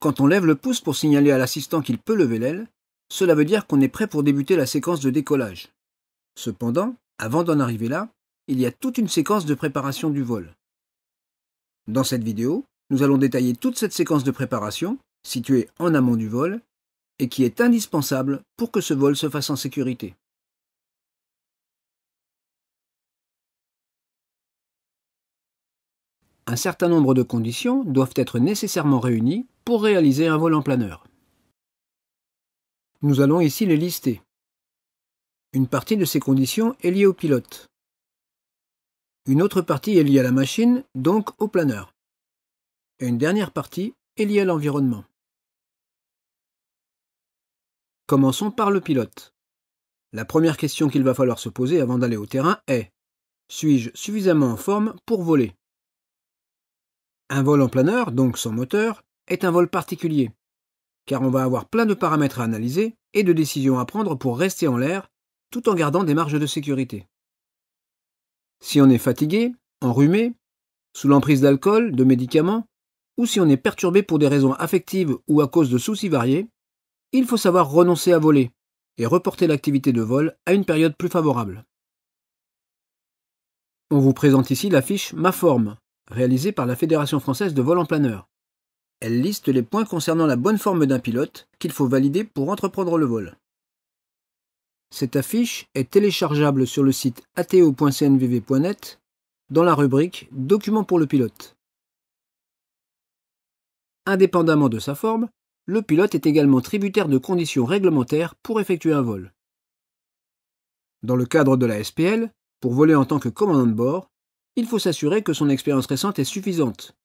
quand on lève le pouce pour signaler à l'assistant qu'il peut lever l'aile, cela veut dire qu'on est prêt pour débuter la séquence de décollage. Cependant, avant d'en arriver là, il y a toute une séquence de préparation du vol. Dans cette vidéo, nous allons détailler toute cette séquence de préparation, située en amont du vol, et qui est indispensable pour que ce vol se fasse en sécurité. Un certain nombre de conditions doivent être nécessairement réunies pour réaliser un vol en planeur. Nous allons ici les lister. Une partie de ces conditions est liée au pilote. Une autre partie est liée à la machine, donc au planeur. Et une dernière partie est liée à l'environnement. Commençons par le pilote. La première question qu'il va falloir se poser avant d'aller au terrain est: suis-je suffisamment en forme pour voler? Un vol en planeur, donc sans moteur, est un vol particulier, car on va avoir plein de paramètres à analyser et de décisions à prendre pour rester en l'air, tout en gardant des marges de sécurité. Si on est fatigué, enrhumé, sous l'emprise d'alcool, de médicaments, ou si on est perturbé pour des raisons affectives ou à cause de soucis variés, il faut savoir renoncer à voler et reporter l'activité de vol à une période plus favorable. On vous présente ici la fiche Ma Forme, réalisée par la Fédération française de vol en planeur. Elle liste les points concernant la bonne forme d'un pilote qu'il faut valider pour entreprendre le vol. Cette affiche est téléchargeable sur le site ato.cnvv.net dans la rubrique Documents pour le pilote. Indépendamment de sa forme, le pilote est également tributaire de conditions réglementaires pour effectuer un vol. Dans le cadre de la SPL, pour voler en tant que commandant de bord, il faut s'assurer que son expérience récente est suffisante.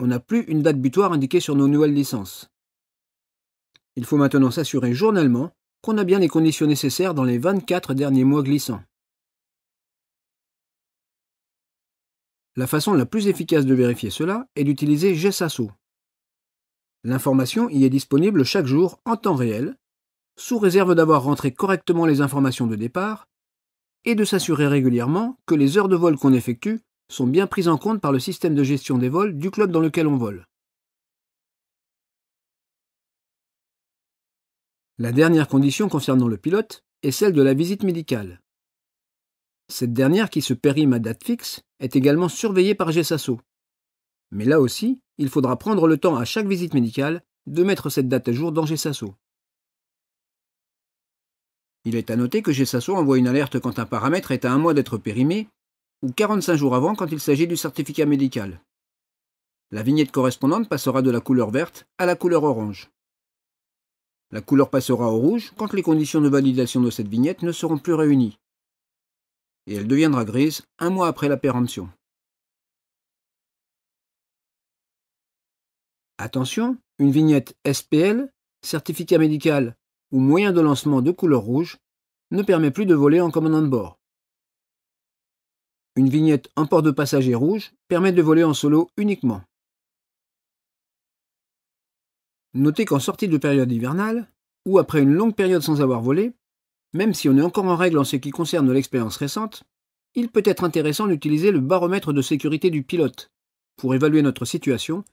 On n'a plus une date butoir indiquée sur nos nouvelles licences. Il faut maintenant s'assurer journellement qu'on a bien les conditions nécessaires dans les 24 derniers mois glissants. La façon la plus efficace de vérifier cela est d'utiliser GESASO. L'information y est disponible chaque jour en temps réel, sous réserve d'avoir rentré correctement les informations de départ et de s'assurer régulièrement que les heures de vol qu'on effectue sont bien prises en compte par le système de gestion des vols du club dans lequel on vole. La dernière condition concernant le pilote est celle de la visite médicale. Cette dernière, qui se périme à date fixe, est également surveillée par GESASO. Mais là aussi, il faudra prendre le temps à chaque visite médicale de mettre cette date à jour dans GESASO. Il est à noter que GESASO envoie une alerte quand un paramètre est à 1 mois d'être périmé ou 45 jours avant quand il s'agit du certificat médical. La vignette correspondante passera de la couleur verte à la couleur orange. La couleur passera au rouge quand les conditions de validation de cette vignette ne seront plus réunies. Et elle deviendra grise 1 mois après la péremption. Attention, une vignette SPL, certificat médical ou moyen de lancement de couleur rouge ne permet plus de voler en commandant de bord. Une vignette en port de passager rouge permet de voler en solo uniquement. Notez qu'en sortie de période hivernale, ou après une longue période sans avoir volé, même si on est encore en règle en ce qui concerne l'expérience récente, il peut être intéressant d'utiliser le baromètre de sécurité du pilote pour évaluer notre situation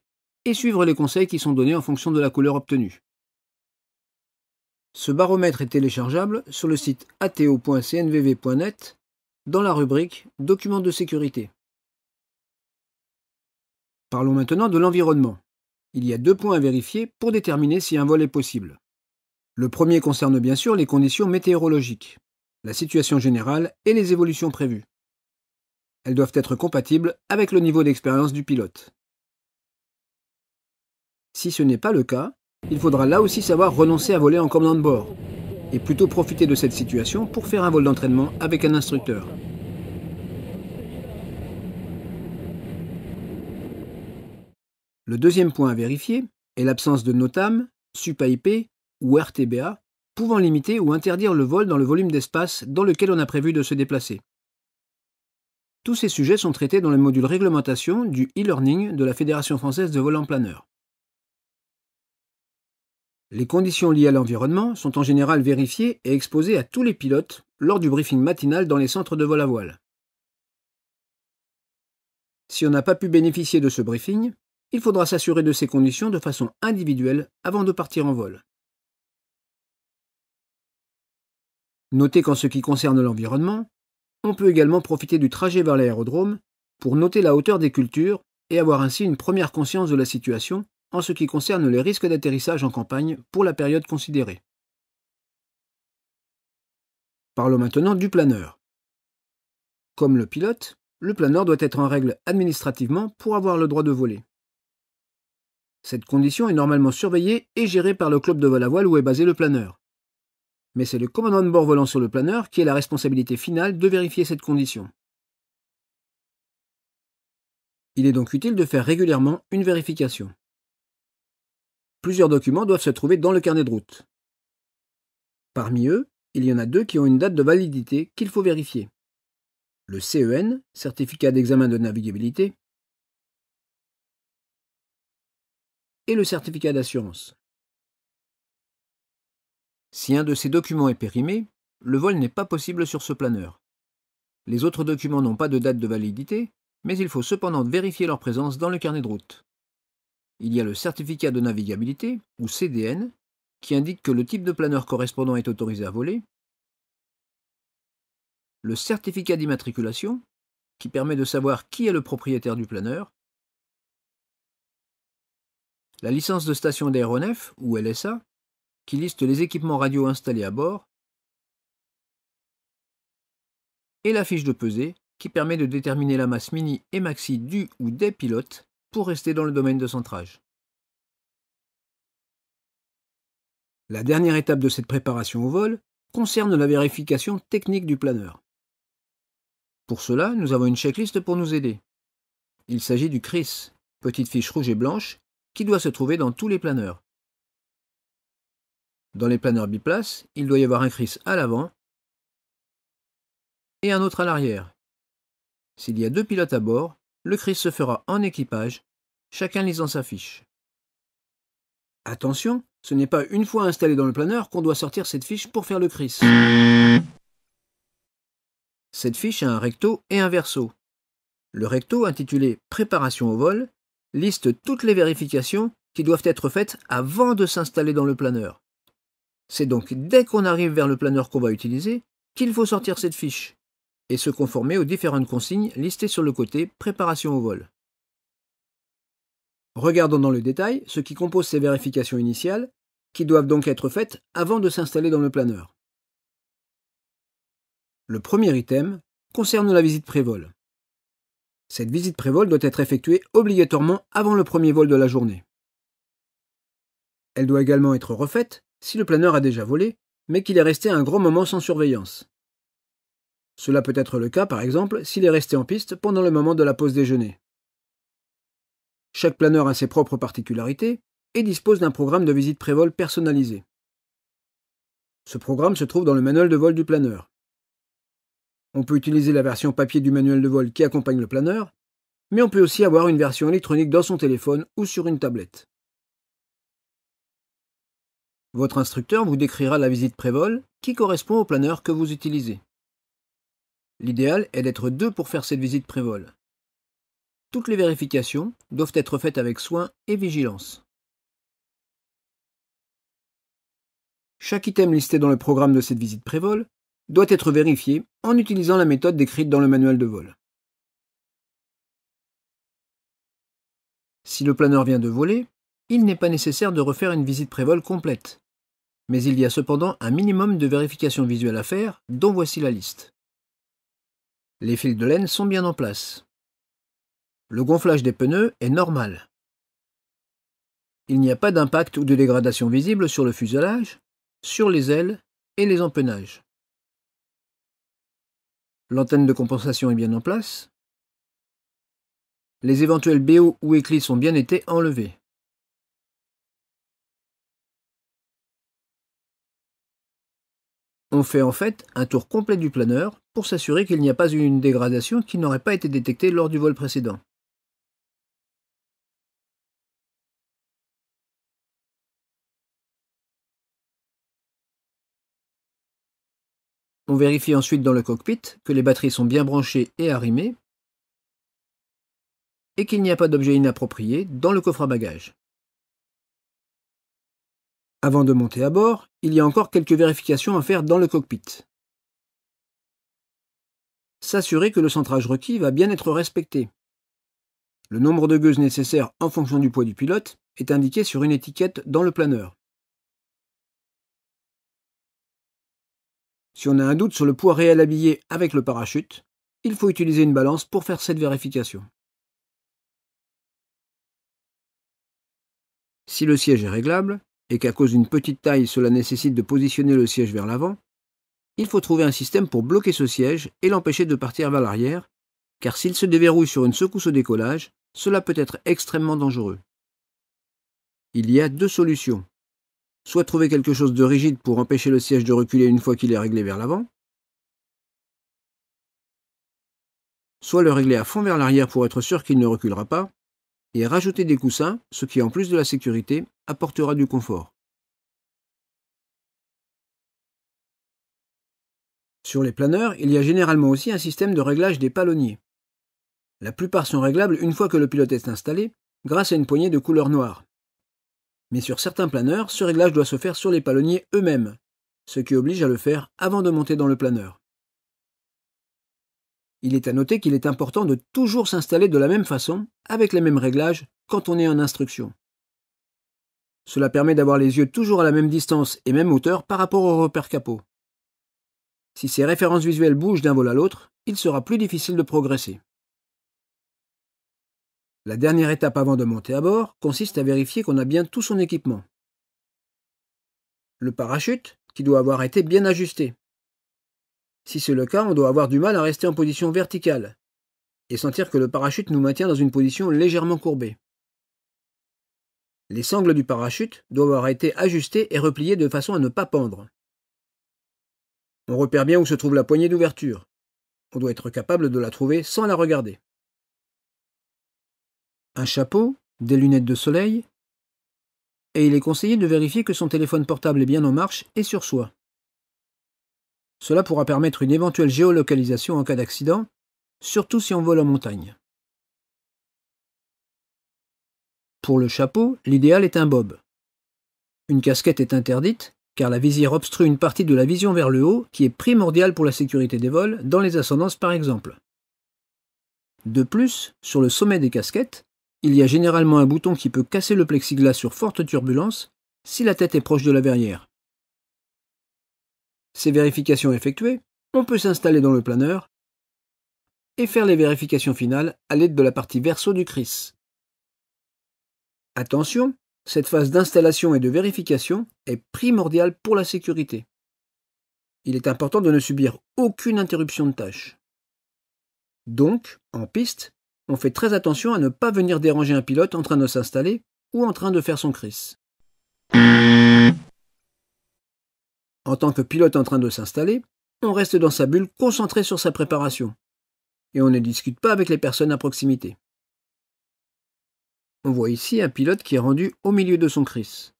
et suivre les conseils qui sont donnés en fonction de la couleur obtenue. Ce baromètre est téléchargeable sur le site ato.cnvv.net dans la rubrique Documents de sécurité. Parlons maintenant de l'environnement. Il y a 2 points à vérifier pour déterminer si un vol est possible. Le premier concerne bien sûr les conditions météorologiques, la situation générale et les évolutions prévues. Elles doivent être compatibles avec le niveau d'expérience du pilote. Si ce n'est pas le cas, il faudra là aussi savoir renoncer à voler en commandant de bord, et plutôt profiter de cette situation pour faire un vol d'entraînement avec un instructeur. Le deuxième point à vérifier est l'absence de NOTAM, SUP-AIP ou RTBA, pouvant limiter ou interdire le vol dans le volume d'espace dans lequel on a prévu de se déplacer. Tous ces sujets sont traités dans le module réglementation du e-learning de la Fédération française de vol en planeur. Les conditions liées à l'environnement sont en général vérifiées et exposées à tous les pilotes lors du briefing matinal dans les centres de vol à voile. Si on n'a pas pu bénéficier de ce briefing, il faudra s'assurer de ces conditions de façon individuelle avant de partir en vol. Notez qu'en ce qui concerne l'environnement, on peut également profiter du trajet vers l'aérodrome pour noter la hauteur des cultures et avoir ainsi une première conscience de la situation en ce qui concerne les risques d'atterrissage en campagne pour la période considérée. Parlons maintenant du planeur. Comme le pilote, le planeur doit être en règle administrativement pour avoir le droit de voler. Cette condition est normalement surveillée et gérée par le club de vol à voile où est basé le planeur. Mais c'est le commandant de bord volant sur le planeur qui a la responsabilité finale de vérifier cette condition. Il est donc utile de faire régulièrement une vérification. Plusieurs documents doivent se trouver dans le carnet de route. Parmi eux, il y en a 2 qui ont une date de validité qu'il faut vérifier. Le CEN, certificat d'examen de navigabilité, et le certificat d'assurance. Si un de ces documents est périmé, le vol n'est pas possible sur ce planeur. Les autres documents n'ont pas de date de validité, mais il faut cependant vérifier leur présence dans le carnet de route. Il y a le certificat de navigabilité, ou CDN, qui indique que le type de planeur correspondant est autorisé à voler, le certificat d'immatriculation, qui permet de savoir qui est le propriétaire du planeur, la licence de station d'aéronef, ou LSA, qui liste les équipements radio installés à bord, et la fiche de pesée, qui permet de déterminer la masse mini et maxi du ou des pilotes pour rester dans le domaine de centrage. La dernière étape de cette préparation au vol concerne la vérification technique du planeur. Pour cela, nous avons une checklist pour nous aider. Il s'agit du CRIS, petite fiche rouge et blanche, qui doit se trouver dans tous les planeurs. Dans les planeurs biplaces, il doit y avoir un CRIS à l'avant et un autre à l'arrière. S'il y a 2 pilotes à bord, le CRIS se fera en équipage, chacun lisant sa fiche. Attention, ce n'est pas une fois installé dans le planeur qu'on doit sortir cette fiche pour faire le CRIS. Cette fiche a un recto et un verso. Le recto, intitulé « Préparation au vol », liste toutes les vérifications qui doivent être faites avant de s'installer dans le planeur. C'est donc dès qu'on arrive vers le planeur qu'on va utiliser qu'il faut sortir cette fiche et se conformer aux différentes consignes listées sur le côté « Préparation au vol ». Regardons dans le détail ce qui compose ces vérifications initiales, qui doivent donc être faites avant de s'installer dans le planeur. Le premier item concerne la visite pré-vol. Cette visite pré-vol doit être effectuée obligatoirement avant le premier vol de la journée. Elle doit également être refaite si le planeur a déjà volé, mais qu'il est resté un grand moment sans surveillance. Cela peut être le cas, par exemple, s'il est resté en piste pendant le moment de la pause déjeuner. Chaque planeur a ses propres particularités et dispose d'un programme de visite pré-vol personnalisé. Ce programme se trouve dans le manuel de vol du planeur. On peut utiliser la version papier du manuel de vol qui accompagne le planeur, mais on peut aussi avoir une version électronique dans son téléphone ou sur une tablette. Votre instructeur vous décrira la visite pré-vol qui correspond au planeur que vous utilisez. L'idéal est d'être 2 pour faire cette visite pré-vol. Toutes les vérifications doivent être faites avec soin et vigilance. Chaque item listé dans le programme de cette visite pré-vol doit être vérifié en utilisant la méthode décrite dans le manuel de vol. Si le planeur vient de voler, il n'est pas nécessaire de refaire une visite pré-vol complète. Mais il y a cependant un minimum de vérifications visuelles à faire, dont voici la liste. Les fils de laine sont bien en place. Le gonflage des pneus est normal. Il n'y a pas d'impact ou de dégradation visible sur le fuselage, sur les ailes et les empennages. L'antenne de compensation est bien en place. Les éventuels BO ou éclis sont bien été enlevés. On fait en fait un tour complet du planeur pour s'assurer qu'il n'y a pas eu une dégradation qui n'aurait pas été détectée lors du vol précédent. On vérifie ensuite dans le cockpit que les batteries sont bien branchées et arrimées. et qu'il n'y a pas d'objet inapproprié dans le coffre à bagages. Avant de monter à bord, il y a encore quelques vérifications à faire dans le cockpit. S'assurer que le centrage requis va bien être respecté. Le nombre de gueuses nécessaires en fonction du poids du pilote est indiqué sur une étiquette dans le planeur. Si on a un doute sur le poids réel habillé avec le parachute, il faut utiliser une balance pour faire cette vérification. Si le siège est réglable, et qu'à cause d'une petite taille cela nécessite de positionner le siège vers l'avant, il faut trouver un système pour bloquer ce siège et l'empêcher de partir vers l'arrière, car s'il se déverrouille sur une secousse au décollage, cela peut être extrêmement dangereux. Il y a deux solutions. Soit trouver quelque chose de rigide pour empêcher le siège de reculer une fois qu'il est réglé vers l'avant, soit le régler à fond vers l'arrière pour être sûr qu'il ne reculera pas, et rajouter des coussins, ce qui en plus de la sécurité, apportera du confort. Sur les planeurs, il y a généralement aussi un système de réglage des palonniers. La plupart sont réglables une fois que le pilote est installé, grâce à une poignée de couleur noire. Mais sur certains planeurs, ce réglage doit se faire sur les palonniers eux-mêmes, ce qui oblige à le faire avant de monter dans le planeur. Il est à noter qu'il est important de toujours s'installer de la même façon, avec les mêmes réglages, quand on est en instruction. Cela permet d'avoir les yeux toujours à la même distance et même hauteur par rapport au repère capot. Si ces références visuelles bougent d'un vol à l'autre, il sera plus difficile de progresser. La dernière étape avant de monter à bord consiste à vérifier qu'on a bien tout son équipement. Le parachute, qui doit avoir été bien ajusté. Si c'est le cas, on doit avoir du mal à rester en position verticale et sentir que le parachute nous maintient dans une position légèrement courbée. Les sangles du parachute doivent avoir été ajustées et repliées de façon à ne pas pendre. On repère bien où se trouve la poignée d'ouverture. On doit être capable de la trouver sans la regarder. Un chapeau, des lunettes de soleil, et il est conseillé de vérifier que son téléphone portable est bien en marche et sur soi. Cela pourra permettre une éventuelle géolocalisation en cas d'accident, surtout si on vole en montagne. Pour le chapeau, l'idéal est un bob. Une casquette est interdite, car la visière obstrue une partie de la vision vers le haut qui est primordiale pour la sécurité des vols, dans les ascendances par exemple. De plus, sur le sommet des casquettes, il y a généralement un bouton qui peut casser le plexiglas sur forte turbulence si la tête est proche de la verrière. Ces vérifications effectuées, on peut s'installer dans le planeur et faire les vérifications finales à l'aide de la partie verso du CRIS. Attention, cette phase d'installation et de vérification est primordiale pour la sécurité. Il est important de ne subir aucune interruption de tâche. Donc, en piste, on fait très attention à ne pas venir déranger un pilote en train de s'installer ou en train de faire son CRIS. En tant que pilote en train de s'installer, on reste dans sa bulle concentré sur sa préparation, et on ne discute pas avec les personnes à proximité. On voit ici un pilote qui est rendu au milieu de son CRIS.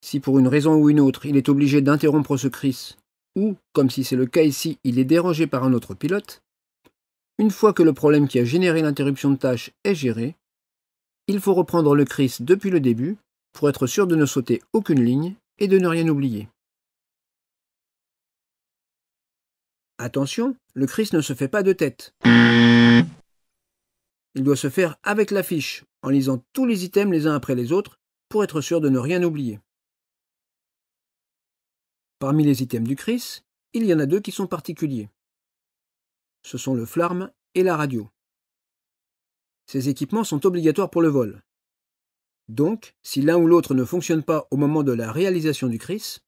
Si pour une raison ou une autre, il est obligé d'interrompre ce CRIS, ou, comme si c'est le cas ici, il est dérangé par un autre pilote, une fois que le problème qui a généré l'interruption de tâche est géré, il faut reprendre le CRIS depuis le début pour être sûr de ne sauter aucune ligne et de ne rien oublier. Attention, le CRIS ne se fait pas de tête. Il doit se faire avec la fiche, en lisant tous les items les uns après les autres, pour être sûr de ne rien oublier. Parmi les items du CRIS, il y en a deux qui sont particuliers. Ce sont le FLARM et la radio. Ces équipements sont obligatoires pour le vol. Donc, si l'un ou l'autre ne fonctionne pas au moment de la réalisation du CRIS,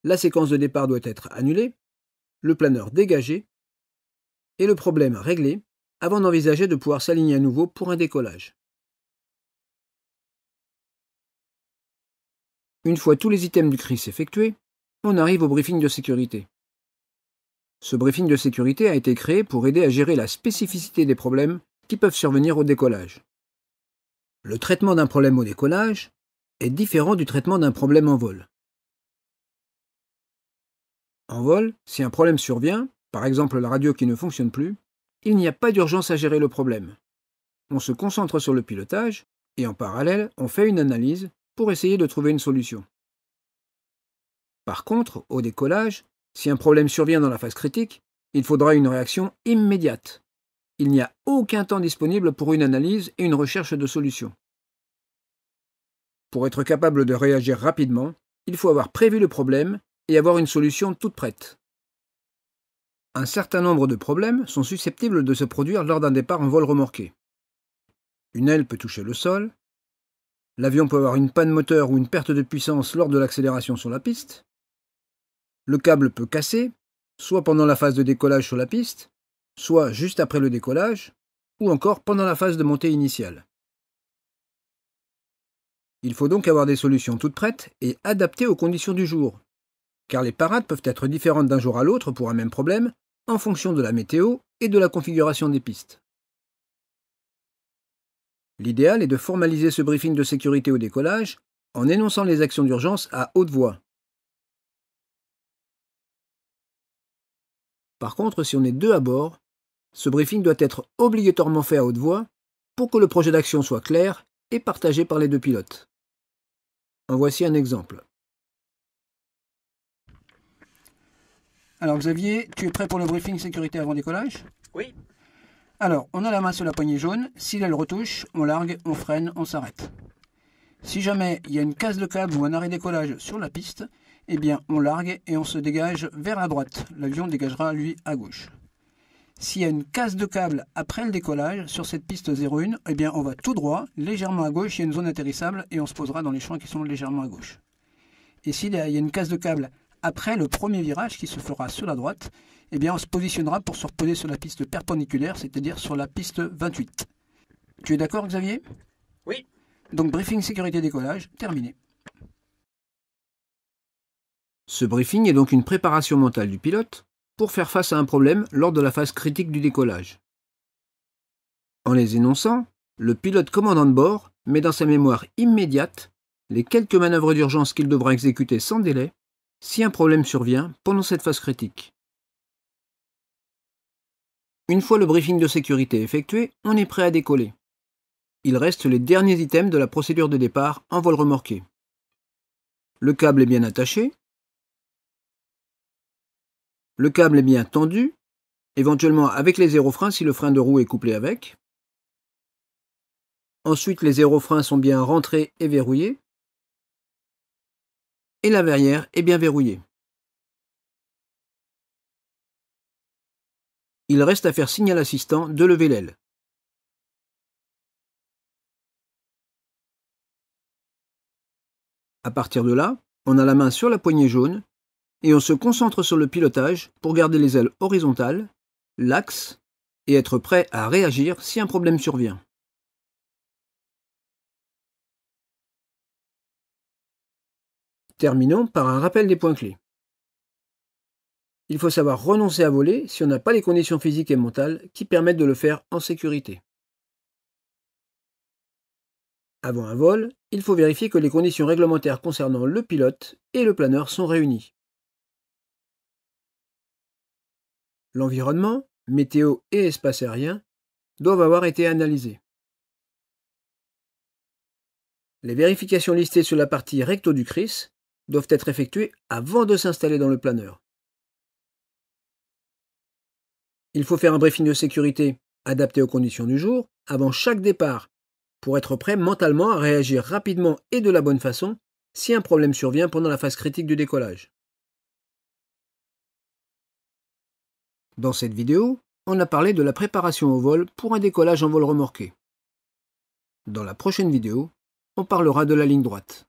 la séquence de départ doit être annulée, le planeur dégagé et le problème réglé avant d'envisager de pouvoir s'aligner à nouveau pour un décollage. Une fois tous les items du CRIS effectués, on arrive au briefing de sécurité. Ce briefing de sécurité a été créé pour aider à gérer la spécificité des problèmes qui peuvent survenir au décollage. Le traitement d'un problème au décollage est différent du traitement d'un problème en vol. En vol, si un problème survient, par exemple la radio qui ne fonctionne plus, il n'y a pas d'urgence à gérer le problème. on se concentre sur le pilotage et en parallèle, on fait une analyse pour essayer de trouver une solution. Par contre, au décollage, si un problème survient dans la phase critique, il faudra une réaction immédiate. Il n'y a aucun temps disponible pour une analyse et une recherche de solution. Pour être capable de réagir rapidement, il faut avoir prévu le problème et avoir une solution toute prête. Un certain nombre de problèmes sont susceptibles de se produire lors d'un départ en vol remorqué. Une aile peut toucher le sol, l'avion peut avoir une panne moteur ou une perte de puissance lors de l'accélération sur la piste, le câble peut casser, soit pendant la phase de décollage sur la piste, soit juste après le décollage, ou encore pendant la phase de montée initiale. Il faut donc avoir des solutions toutes prêtes et adaptées aux conditions du jour, car les parades peuvent être différentes d'un jour à l'autre pour un même problème, en fonction de la météo et de la configuration des pistes. L'idéal est de formaliser ce briefing de sécurité au décollage en énonçant les actions d'urgence à haute voix. Par contre, si on est deux à bord, ce briefing doit être obligatoirement fait à haute voix pour que le projet d'action soit clair et partagé par les deux pilotes. En voici un exemple. Alors Xavier, tu es prêt pour le briefing sécurité avant décollage? Oui. Alors, on a la main sur la poignée jaune, si l'aile retouche, on largue, on freine, on s'arrête. Si jamais il y a une casse de câble ou un arrêt décollage sur la piste, eh bien on largue et on se dégage vers la droite. L'avion dégagera lui à gauche. S'il y a une casse de câble après le décollage sur cette piste 01, eh bien on va tout droit, légèrement à gauche, il y a une zone atterrissable et on se posera dans les champs qui sont légèrement à gauche. Et s'il y a une casse de câble après le premier virage qui se fera sur la droite, eh bien on se positionnera pour se reposer sur la piste perpendiculaire, c'est-à-dire sur la piste 28. Tu es d'accord Xavier? Oui. Donc briefing sécurité décollage, terminé. Ce briefing est donc une préparation mentale du pilote pour faire face à un problème lors de la phase critique du décollage. En les énonçant, le pilote commandant de bord met dans sa mémoire immédiate les quelques manœuvres d'urgence qu'il devra exécuter sans délai si un problème survient pendant cette phase critique. Une fois le briefing de sécurité effectué, on est prêt à décoller. Il reste les derniers items de la procédure de départ en vol remorqué. Le câble est bien attaché. Le câble est bien tendu, éventuellement avec les aérofreins si le frein de roue est couplé avec. Ensuite, les aérofreins sont bien rentrés et verrouillés. Et la verrière est bien verrouillée. Il reste à faire signe à l'assistant de lever l'aile. À partir de là, on a la main sur la poignée jaune et on se concentre sur le pilotage pour garder les ailes horizontales, l'axe et être prêt à réagir si un problème survient. Terminons par un rappel des points clés. Il faut savoir renoncer à voler si on n'a pas les conditions physiques et mentales qui permettent de le faire en sécurité. Avant un vol, il faut vérifier que les conditions réglementaires concernant le pilote et le planeur sont réunies. L'environnement, météo et espace aérien doivent avoir été analysés. Les vérifications listées sur la partie recto du CRIS doivent être effectuées avant de s'installer dans le planeur. Il faut faire un briefing de sécurité adapté aux conditions du jour avant chaque départ pour être prêt mentalement à réagir rapidement et de la bonne façon si un problème survient pendant la phase critique du décollage. Dans cette vidéo, on a parlé de la préparation au vol pour un décollage en vol remorqué. Dans la prochaine vidéo, on parlera de la ligne droite.